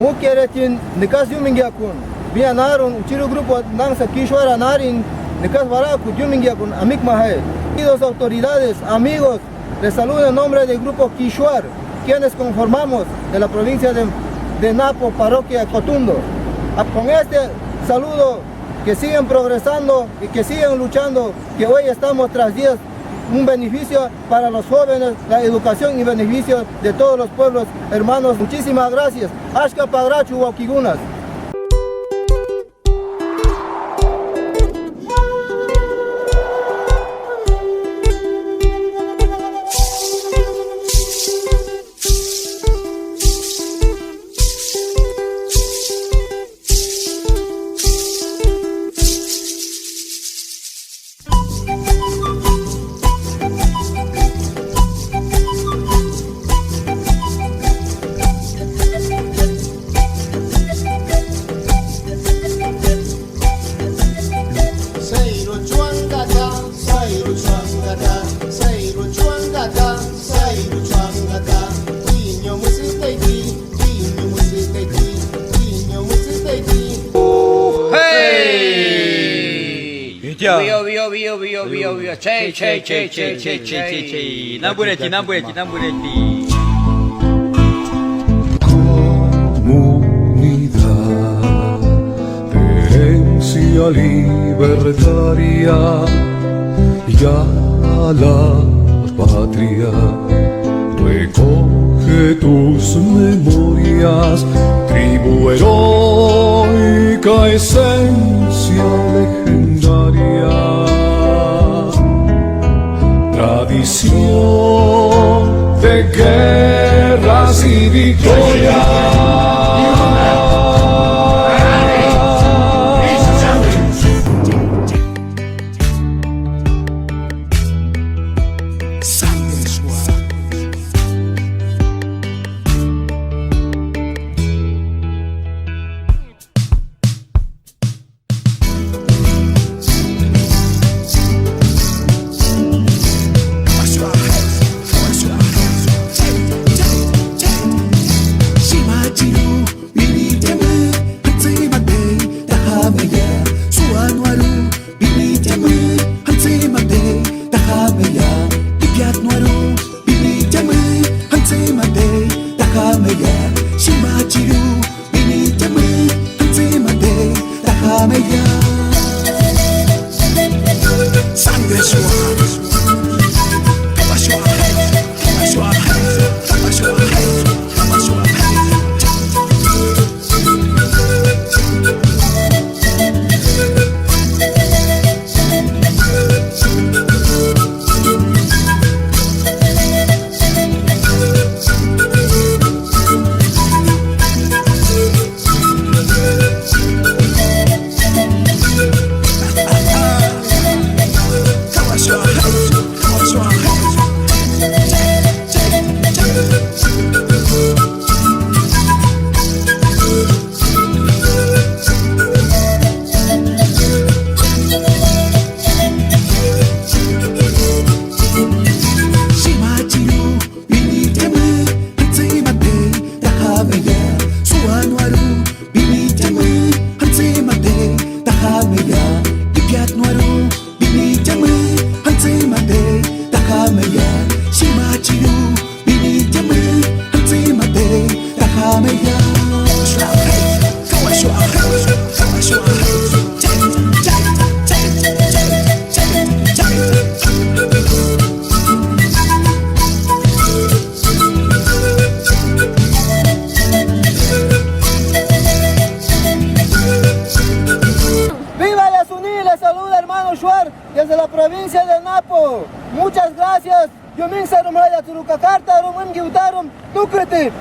Mukeretin nikas yumingyakun. Bianaron uchiru grupo nansa kishwara narin nikas baraku yumingyakun amik mahe. Queridos autoridades, amigos, les saludo en nombre del grupo Quixuar, quienes conformamos de la provincia de Napo, parroquia Cotundo. Con este saludo, que sigan progresando y que sigan luchando, que hoy estamos tras días un beneficio para los jóvenes, la educación y beneficio de todos los pueblos hermanos. Muchísimas gracias. Ashka Pagrachu Waukigunas. Bio. Che. Namburetti. Comunidad de herencia libertaria y a la patria recoge tus memorias, tribu heroica, esencia legendaria, tradición de guerras y victorias. Desde la provincia de Napo, muchas gracias. Yo me Turukakarta, Rumum Giutarum, Nukriti.